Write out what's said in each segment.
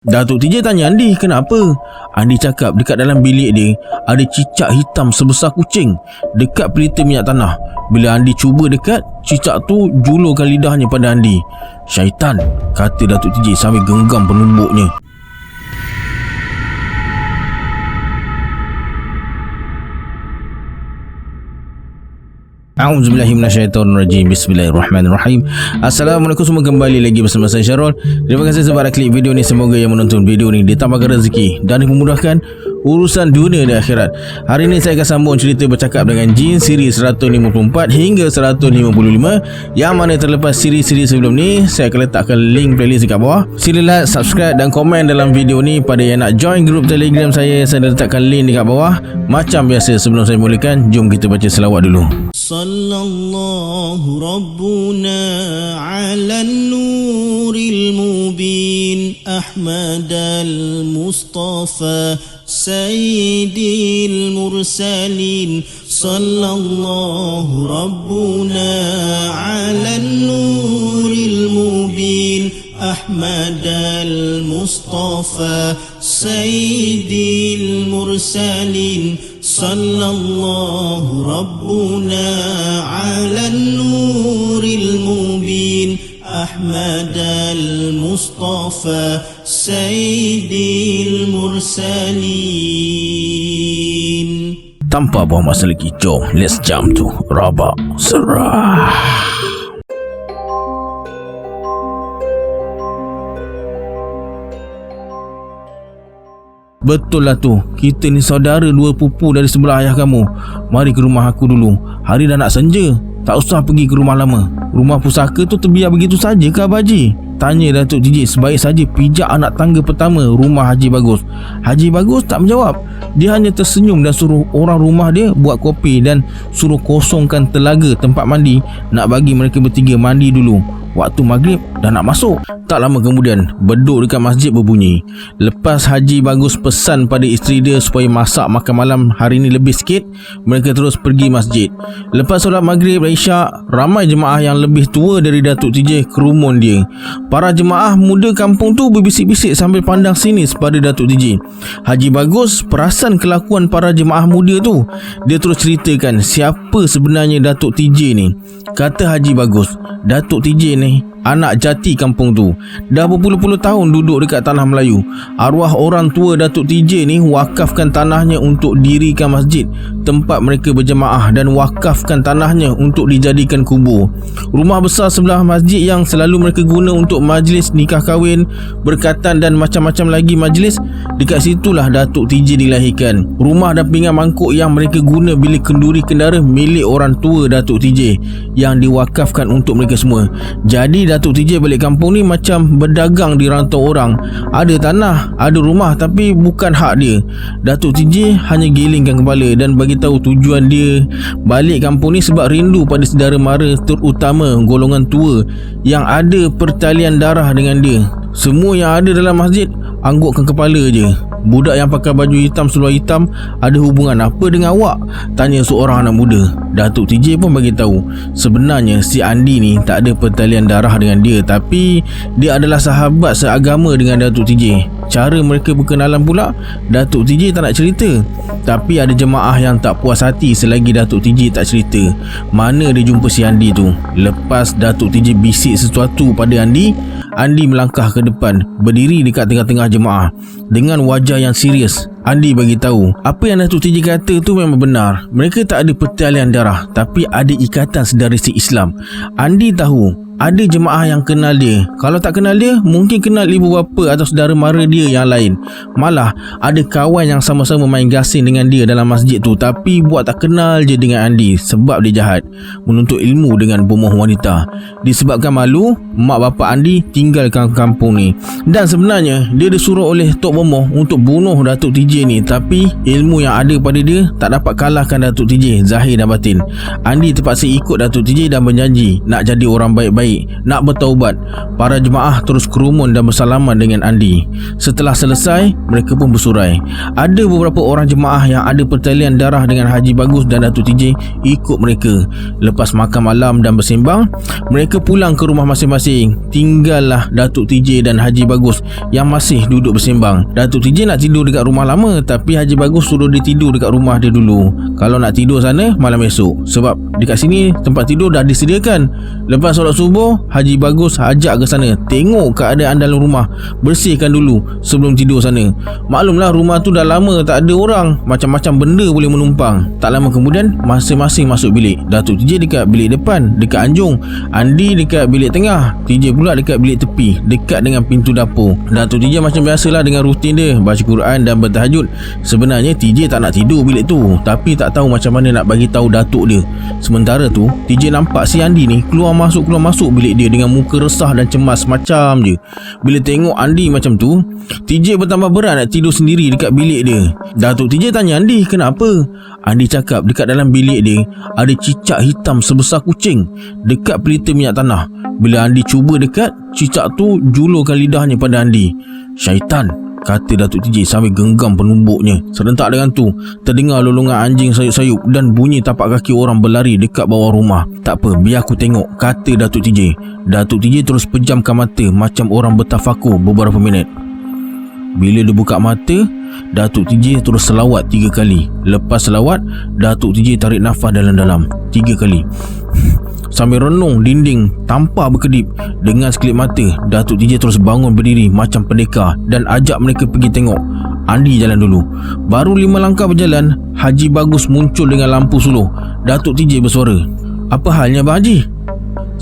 Datuk TJ tanya Andi kenapa. Andi cakap dekat dalam bilik dia ada cicak hitam sebesar kucing dekat pelita minyak tanah. Bila Andi cuba dekat, cicak tu julurkan lidahnya pada Andi. Syaitan, kata Datuk TJ sambil genggam penumbuknya. A'udzubillahiminasyaitonirrajim. Bismillahirrahmanirrahim. Assalamualaikum semua, kembali lagi bersama saya Syarul. Terima kasih sebab dah klik video ni. Semoga yang menonton video ni ditambahkan rezeki dan dimudahkan urusan dunia dan akhirat. Hari ini saya akan sambung cerita bercakap dengan jin siri 154 hingga 155, yang mana terlepas siri-siri sebelum ni saya akan letakkan link playlist dekat bawah. Sila like, subscribe dan komen dalam video ni. Pada yang nak join grup Telegram saya letakkan link dekat bawah. Macam biasa, sebelum saya mulakan, jom kita baca selawat dulu. Sallallahu Rabbuna ala nuril mubin Ahmad al-Mustafa Sayyidil Mursalin. Sallallahu Rabbuna ala nuril mubin Ahmad al-Mustafa Sayyidil Mursalin. Sallallahu Rabbuna ala nuril mubin Ahmad al-Mustafa Sayyidil Mursalin. Tanpa buang masa lagi, jom let's jump to Rabak Serah. Betul lah tu, kita ni saudara dua pupu dari sebelah ayah kamu. Mari ke rumah aku dulu. Hari dah nak senja, tak usah pergi ke rumah lama. Rumah pusaka tu terbiar begitu saja ke Abah Haji? Tanya Datuk TJ. Sebaik saja pijak anak tangga pertama rumah Haji Bagus. Haji Bagus tak menjawab. Dia hanya tersenyum dan suruh orang rumah dia buat kopi dan suruh kosongkan telaga tempat mandi, nak bagi mereka bertiga mandi dulu. Waktu maghrib dah nak masuk. Tak lama kemudian, beduk dekat masjid berbunyi. Lepas Haji Bagus pesan pada isteri dia supaya masak makan malam hari ni lebih sikit, mereka terus pergi masjid. Lepas solat maghrib dan isyak, ramai jemaah yang lebih tua dari Datuk TJ kerumun dia. Para jemaah muda kampung tu berbisik-bisik sambil pandang sinis pada Datuk TJ. Haji Bagus perasan kelakuan para jemaah muda tu. Dia terus ceritakan siapa sebenarnya Datuk TJ ni. Kata Haji Bagus, Datuk TJ ni anak jati kampung tu. Dah berpuluh-puluh tahun duduk dekat tanah Melayu. Arwah orang tua Datuk TJ ni wakafkan tanahnya untuk dirikan masjid tempat mereka berjemaah dan wakafkan tanahnya untuk dijadikan kubur. Rumah besar sebelah masjid yang selalu mereka guna untuk majlis nikah kahwin, berkatan dan macam-macam lagi majlis, dekat situlah Datuk TJ dilahirkan. Rumah dan pinggan mangkuk yang mereka guna bilik kenduri kendara milik orang tua Datuk TJ yang diwakafkan untuk mereka semua. Jadi Datuk TJ balik kampung ni macam berdagang di rantau orang. Ada tanah, ada rumah, tapi bukan hak dia. Datuk TJ hanya gelingkan kepala dan bagi tahu tujuan dia balik kampung ni sebab rindu pada saudara mara, terutama golongan tua yang ada pertalian darah dengan dia. Semua yang ada dalam masjid anggukkan kepala je. Budak yang pakai baju hitam seluar hitam ada hubungan apa dengan awak? Tanya seorang anak muda. Datuk TJ pun bagi tahu sebenarnya si Andi ni tak ada pertalian darah dengan dia, tapi dia adalah sahabat seagama dengan Datuk TJ. Cara mereka berkenalan pula Datuk TJ tak nak cerita, tapi ada jemaah yang tak puas hati selagi Datuk TJ tak cerita mana dia jumpa si Andi tu. Lepas Datuk TJ bisik sesuatu pada Andi, Andi melangkah ke depan, berdiri dekat tengah-tengah jemaah dengan wajah yang serius. Andi bagi tahu apa yang Datuk TJ kata tu memang benar. Mereka tak ada pertalian darah, tapi ada ikatan saudara se-Islam. Andi tahu ada jemaah yang kenal dia. Kalau tak kenal dia, mungkin kenal ibu bapa atau saudara mara dia yang lain. Malah ada kawan yang sama-sama main gasing dengan dia dalam masjid tu, tapi buat tak kenal je dengan Andi sebab dia jahat, menuntut ilmu dengan bomoh wanita. Disebabkan malu, mak bapa Andi tinggalkan kampung ni. Dan sebenarnya dia disuruh oleh Tok Bomoh untuk bunuh Datuk TJ TJ ni, tapi ilmu yang ada pada dia tak dapat kalahkan Datuk TJ zahir dan batin. Andi terpaksa ikut Datuk TJ dan berjanji nak jadi orang baik-baik, nak bertaubat. Para jemaah terus kerumun dan bersalaman dengan Andi. Setelah selesai, mereka pun bersurai. Ada beberapa orang jemaah yang ada pertalian darah dengan Haji Bagus dan Datuk TJ ikut mereka. Lepas makan malam dan bersembang, mereka pulang ke rumah masing-masing. Tinggallah Datuk TJ dan Haji Bagus yang masih duduk bersembang. Datuk TJ nak tidur dekat rumah lama, tapi Haji Bagus suruh dia tidur dekat rumah dia dulu. Kalau nak tidur sana malam esok, sebab dekat sini tempat tidur dah disediakan. Lepas solat subuh, Haji Bagus ajak ke sana, tengok keadaan dalam rumah, bersihkan dulu sebelum tidur sana. Maklumlah rumah tu dah lama tak ada orang, macam-macam benda boleh menumpang. Tak lama kemudian, masing-masing masuk bilik. Datuk TJ dekat bilik depan, dekat anjung. Andi dekat bilik tengah, TJ pula dekat bilik tepi, dekat dengan pintu dapur. Datuk TJ macam biasalah dengan rutin dia, baca Quran dan bertahajud. Sebenarnya TJ tak nak tidur bilik tu, tapi tak tahu macam mana nak bagi tahu datuk dia. Sementara tu, TJ nampak si Andi ni keluar masuk bilik dia dengan muka resah dan cemas macam je. Bila tengok Andi macam tu, TJ bertambah berat nak tidur sendiri dekat bilik dia. Datuk TJ tanya Andi kenapa. Andi cakap dekat dalam bilik dia ada cicak hitam sebesar kucing dekat pelita minyak tanah. Bila Andi cuba dekat, cicak tu julurkan lidahnya pada Andi. "Syaitan," kata Datuk TJ sambil genggam penumbuknya. Serentak dengan tu, terdengar lolongan anjing sayup-sayup dan bunyi tapak kaki orang berlari dekat bawah rumah. "Tak apa, biar aku tengok," kata Datuk TJ. Datuk TJ terus pejamkan mata macam orang bertafakur beberapa minit. Bila dia buka mata, Datuk TJ terus selawat 3 kali. Lepas selawat, Datuk TJ tarik nafas dalam-dalam 3 kali. Sambil renung dinding tanpa berkedip. Dengan sekelip mata, Datuk TJ terus bangun berdiri macam pendekar dan ajak mereka pergi tengok. Andi jalan dulu. Baru 5 langkah berjalan, Haji Bagus muncul dengan lampu suluh. Datuk TJ bersuara, "Apa halnya Abang Haji?"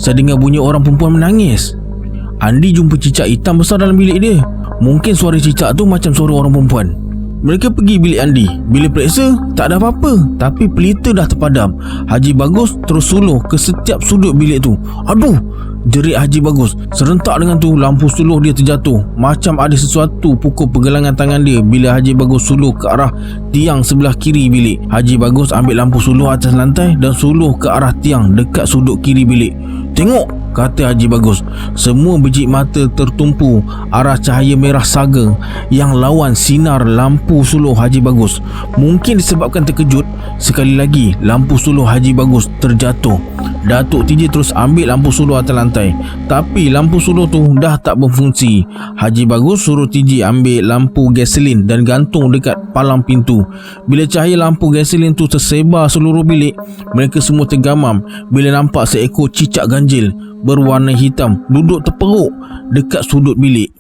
"Saya dengar bunyi orang perempuan menangis." Andi jumpa cicak hitam besar dalam bilik dia. Mungkin suara cicak tu macam suara orang perempuan. Mereka pergi bilik Andi. Bila periksa, tak ada apa-apa, tapi pelita dah terpadam. Haji Bagus terus suluh ke setiap sudut bilik tu. "Aduh!" jerit Haji Bagus. Serentak dengan tu, lampu suluh dia terjatuh. Macam ada sesuatu pukul pergelangan tangan dia bila Haji Bagus suluh ke arah tiang sebelah kiri bilik. Haji Bagus ambil lampu suluh atas lantai dan suluh ke arah tiang dekat sudut kiri bilik. "Tengok," kata Haji Bagus. Semua biji mata tertumpu arah cahaya merah saga yang lawan sinar lampu suluh Haji Bagus. Mungkin disebabkan terkejut, sekali lagi lampu suluh Haji Bagus terjatuh. Datuk TJ terus ambil lampu suluh atas lantai, tapi lampu suluh tu dah tak berfungsi. Haji Bagus suruh TJ ambil lampu gasolin dan gantung dekat palang pintu. Bila cahaya lampu gasolin tu tersebar seluruh bilik, mereka semua tergamam bila nampak seekor cicak ganjil berwarna hitam duduk terperuk dekat sudut bilik.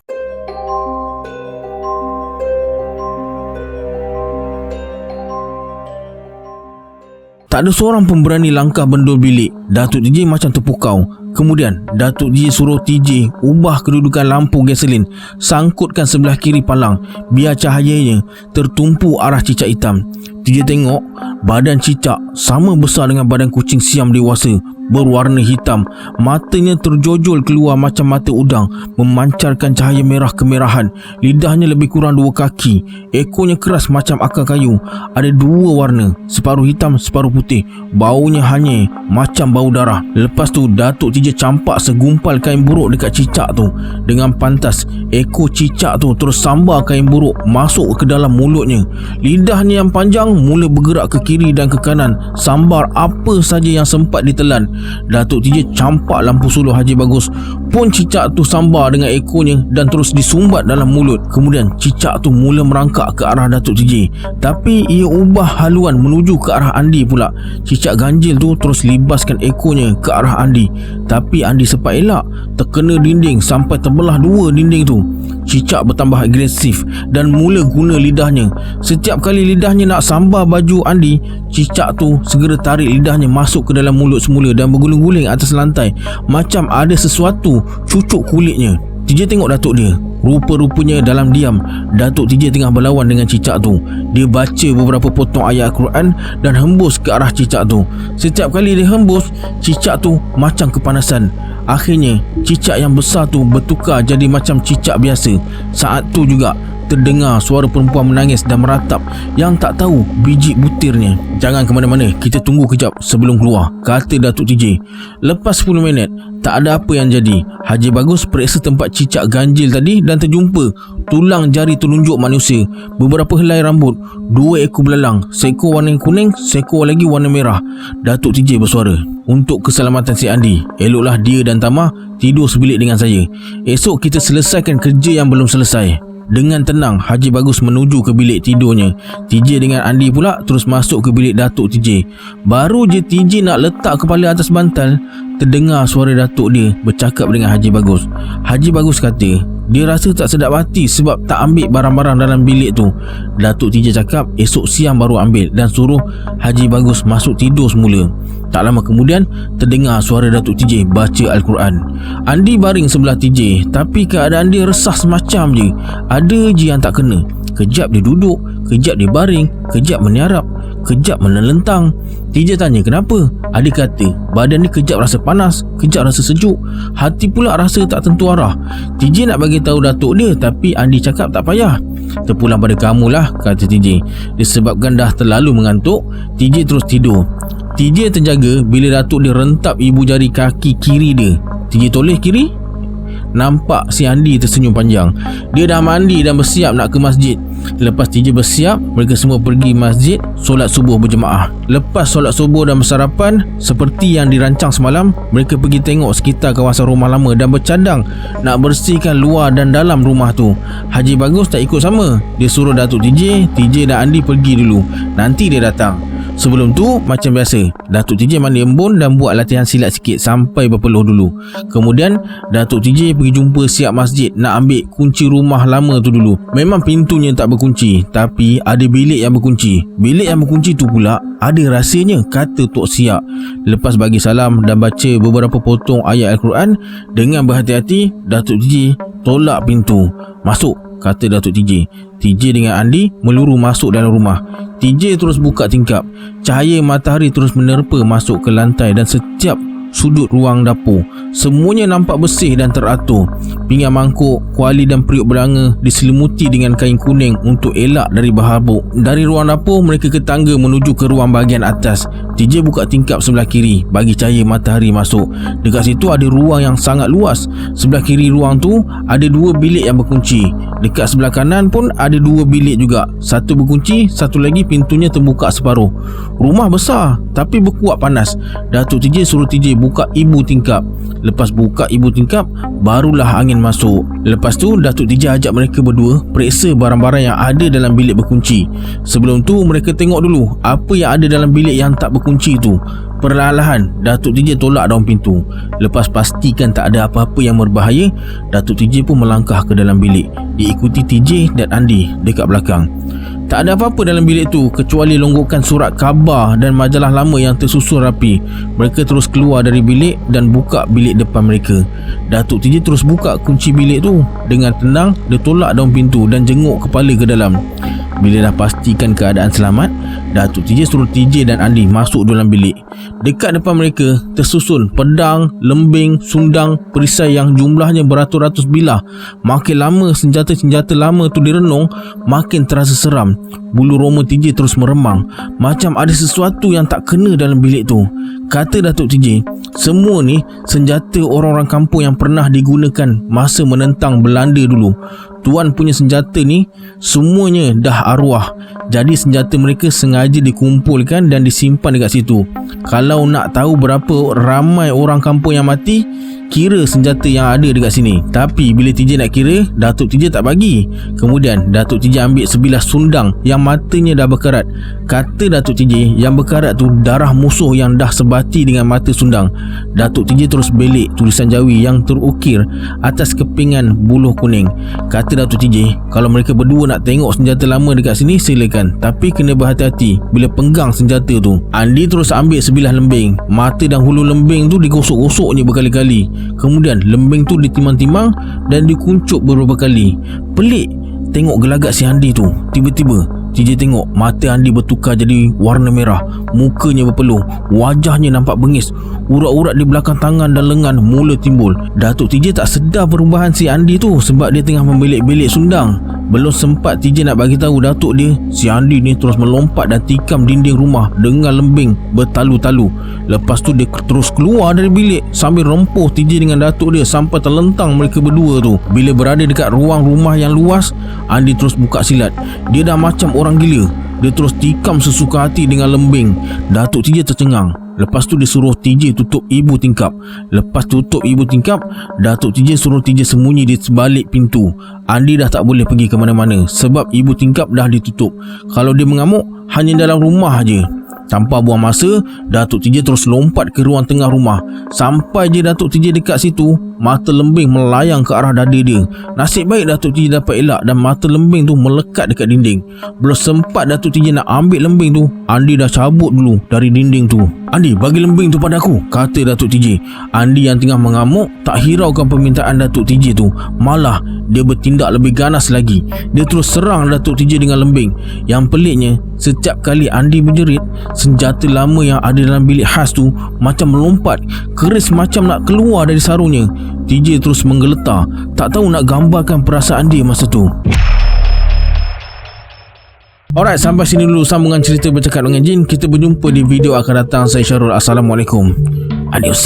Tak ada seorang pun berani langkah bendul bilik. Datuk TJ macam terpukau. Kemudian Datuk TJ suruh TJ ubah kedudukan lampu gasolin, sangkutkan sebelah kiri palang biar cahayanya tertumpu arah cicak hitam. TJ tengok badan cicak sama besar dengan badan kucing siam dewasa, berwarna hitam. Matanya terjojol keluar macam mata udang, memancarkan cahaya merah kemerahan. Lidahnya lebih kurang 2 kaki. Ekornya keras macam akar kayu. Ada 2 warna, separuh hitam, separuh putih. Baunya hanyir macam bau darah. Lepas tu Datuk TJ campak segumpal kain buruk dekat cicak tu. Dengan pantas, ekor cicak tu terus sambar kain buruk masuk ke dalam mulutnya. Lidahnya yang panjang mula bergerak ke kiri dan ke kanan, sambar apa saja yang sempat ditelan. Datuk TJ campak lampu suluh Haji Bagus pun cicak tu sambar dengan ekornya dan terus disumbat dalam mulut. Kemudian cicak tu mula merangkak ke arah Datuk TJ, tapi ia ubah haluan menuju ke arah Andi pula. Cicak ganjil tu terus libaskan ekornya ke arah Andi, tapi Andi sempat elak, terkena dinding sampai terbelah 2 dinding tu. Cicak bertambah agresif dan mula guna lidahnya. Setiap kali lidahnya nak sambar baju Andi, cicak tu segera tarik lidahnya masuk ke dalam mulut semula dan berguling-guling atas lantai macam ada sesuatu cucuk kulitnya. TJ tengok datuk dia. Rupa-rupanya dalam diam, Datuk TJ tengah berlawan dengan cicak tu. Dia baca beberapa potong ayat Al-Quran dan hembus ke arah cicak tu. Setiap kali dia hembus, cicak tu macam kepanasan. Akhirnya, cicak yang besar tu bertukar jadi macam cicak biasa. Saat tu juga, terdengar suara perempuan menangis dan meratap yang tak tahu biji butirnya. "Jangan ke mana-mana, kita tunggu kejap sebelum keluar," kata Datuk TJ. Lepas 10 minit, tak ada apa yang jadi. Haji Bagus periksa tempat cicak ganjil tadi dan terjumpa tulang jari telunjuk manusia, beberapa helai rambut, 2 ekor belalang, seekor warna kuning, seekor lagi warna merah. Datuk TJ bersuara, "Untuk keselamatan si Andi, eloklah dia dan Tamah tidur sebilik dengan saya. Esok kita selesaikan kerja yang belum selesai." Dengan tenang, Haji Bagus menuju ke bilik tidurnya. TJ dengan Andi pula terus masuk ke bilik Datuk TJ. Baru je TJ nak letak kepala atas bantal, terdengar suara Datuk dia bercakap dengan Haji Bagus. Haji Bagus kata dia rasa tak sedap hati sebab tak ambil barang-barang dalam bilik tu. Datuk TJ cakap esok siang baru ambil dan suruh Haji Bagus masuk tidur semula. Tak lama kemudian terdengar suara Datuk TJ baca Al-Quran. Andi baring sebelah TJ, tapi keadaan dia resah semacam je. Ada je yang tak kena. Kejap dia duduk, kejap dia baring, kejap meniarap, kejap menelentang. TJ tanya kenapa. Adi kata badan dia kejap rasa panas, kejap rasa sejuk, hati pula rasa tak tentu arah. TJ nak bagi tahu Datuk dia, tapi Andi cakap tak payah. "Terpulang pada kamulah," kata TJ. Disebabkan dah terlalu mengantuk, TJ terus tidur. TJ terjaga bila Datuk dia rentap ibu jari kaki kiri dia. TJ toleh kiri, nampak si Andi tersenyum panjang. Dia dah mandi dan bersiap nak ke masjid. Lepas TJ bersiap, mereka semua pergi masjid solat subuh berjemaah. Lepas solat subuh dan bersarapan seperti yang dirancang semalam, mereka pergi tengok sekitar kawasan rumah lama dan bercadang nak bersihkan luar dan dalam rumah tu. Haji Bagus tak ikut sama. Dia suruh Datuk TJ dan Andi pergi dulu, nanti dia datang. Sebelum tu, macam biasa, Datuk TJ mandi embun dan buat latihan silat sikit sampai berpeluh dulu. Kemudian Datuk TJ pergi jumpa siap masjid nak ambil kunci rumah lama tu dulu. Memang pintunya tak berkunci, tapi ada bilik yang berkunci. Bilik yang berkunci tu pula ada rahsianya, kata Tok Siap. Lepas bagi salam dan baca beberapa potong ayat Al-Quran, dengan berhati-hati Datuk TJ tolak pintu. "Masuk," kata Datuk TJ. TJ dengan Andi meluru masuk dalam rumah. TJ terus buka tingkap. Cahaya matahari terus menerpa masuk ke lantai dan setiap sudut ruang dapur. Semuanya nampak bersih dan teratur. Pinggan mangkuk, kuali dan periuk beranga diselimuti dengan kain kuning untuk elak dari berhabuk. Dari ruang dapur mereka ke tangga menuju ke ruang bahagian atas. TJ buka tingkap sebelah kiri bagi cahaya matahari masuk. Dekat situ ada ruang yang sangat luas. Sebelah kiri ruang tu ada 2 bilik yang berkunci. Dekat sebelah kanan pun ada 2 bilik juga. Satu berkunci, satu lagi pintunya terbuka separuh. Rumah besar tapi berkuat panas. Datuk TJ suruh TJ buka ibu tingkap. Lepas buka ibu tingkap, barulah angin masuk. Lepas tu Datuk TJ ajak mereka berdua periksa barang-barang yang ada dalam bilik berkunci. Sebelum tu mereka tengok dulu apa yang ada dalam bilik yang tak berkunci tu. Perlahan-lahan Datuk TJ tolak daun pintu. Lepas pastikan tak ada apa-apa yang berbahaya, Datuk TJ pun melangkah ke dalam bilik, diikuti TJ dan Andi dekat belakang. Tak ada apa-apa dalam bilik tu kecuali longgokan surat khabar dan majalah lama yang tersusun rapi. Mereka terus keluar dari bilik dan buka bilik depan mereka. Datuk TJ terus buka kunci bilik tu. Dengan tenang dia tolak daun pintu dan jenguk kepala ke dalam. Bila dah pastikan keadaan selamat, Datuk TJ suruh TJ dan Andi masuk dalam bilik. Dekat depan mereka tersusun pedang, lembing, sundang, perisai yang jumlahnya beratus-ratus bilah. Makin lama senjata-senjata lama tu direnung, makin terasa seram. Bulu roma TJ terus meremang, macam ada sesuatu yang tak kena dalam bilik tu. Kata Datuk TJ, semua ni senjata orang-orang kampung yang pernah digunakan masa menentang Belanda dulu. Tuan punya senjata ni semuanya dah arwah. Jadi senjata mereka sengaja dikumpulkan dan disimpan dekat situ. Kalau nak tahu berapa ramai orang kampung yang mati, kira senjata yang ada dekat sini. Tapi bila TJ nak kira, Datuk TJ tak bagi. Kemudian Datuk TJ ambil sebilah sundang yang matanya dah berkarat. Kata Datuk TJ, yang berkarat tu darah musuh yang dah sebati dengan mata sundang. Datuk TJ terus belik tulisan Jawi yang terukir atas kepingan buluh kuning. Kata Datuk TJ, kalau mereka berdua nak tengok senjata lama dekat sini, silakan, tapi kena berhati-hati bila penggang senjata tu. Andi terus ambil sebilah lembing. Mata dan hulu lembing tu digosok-gosoknya berkali-kali. Kemudian lembing tu ditimang-timang dan dikuncup beberapa kali. Pelik tengok gelagat si Andi tu. Tiba-tiba TJ tengok mata Andi bertukar jadi warna merah. Mukanya berpeluh, wajahnya nampak bengis. Urat-urat di belakang tangan dan lengan mula timbul. Datuk TJ tak sedar perubahan si Andi tu sebab dia tengah membelik-belik sundang. Belum sempat TJ nak bagi tahu datuk dia, si Andi ni terus melompat dan tikam dinding rumah dengan lembing bertalu-talu. Lepas tu dia terus keluar dari bilik sambil rempuh TJ dengan datuk dia sampai terlentang mereka berdua tu. Bila berada dekat ruang rumah yang luas, Andi terus buka silat. Dia dah macam orang gila. Dia terus tikam sesuka hati dengan lembing. Datuk TJ tercengang. Lepas tu dia suruh TJ tutup ibu tingkap. Lepas tutup ibu tingkap, Datuk TJ suruh TJ sembunyi di sebalik pintu. Andi dah tak boleh pergi ke mana-mana sebab ibu tingkap dah ditutup. Kalau dia mengamuk, hanya dalam rumah aje. Tanpa buang masa, Datuk TJ terus lompat ke ruang tengah rumah. Sampai je Datuk TJ dekat situ, mata lembing melayang ke arah dada dia. Nasib baik Datuk TJ dapat elak dan mata lembing tu melekat dekat dinding. Belum sempat Datuk TJ nak ambil lembing tu, Andi dah cabut dulu dari dinding tu. "Andi, bagi lembing tu pada aku," kata Datuk TJ. Andi yang tengah mengamuk tak hiraukan permintaan Datuk TJ tu. Malah dia bertindak lebih ganas lagi. Dia terus serang Datuk TJ dengan lembing. Yang peliknya, setiap kali Andi menjerit, senjata lama yang ada dalam bilik khas tu macam melompat, keris macam nak keluar dari sarungnya. TJ terus menggeletar, tak tahu nak gambarkan perasaan dia masa tu. Alright, sampai sini dulu sambungan cerita Bercakap dengan Jin. Kita berjumpa di video akan datang. Saya Syarul. Assalamualaikum. Adios.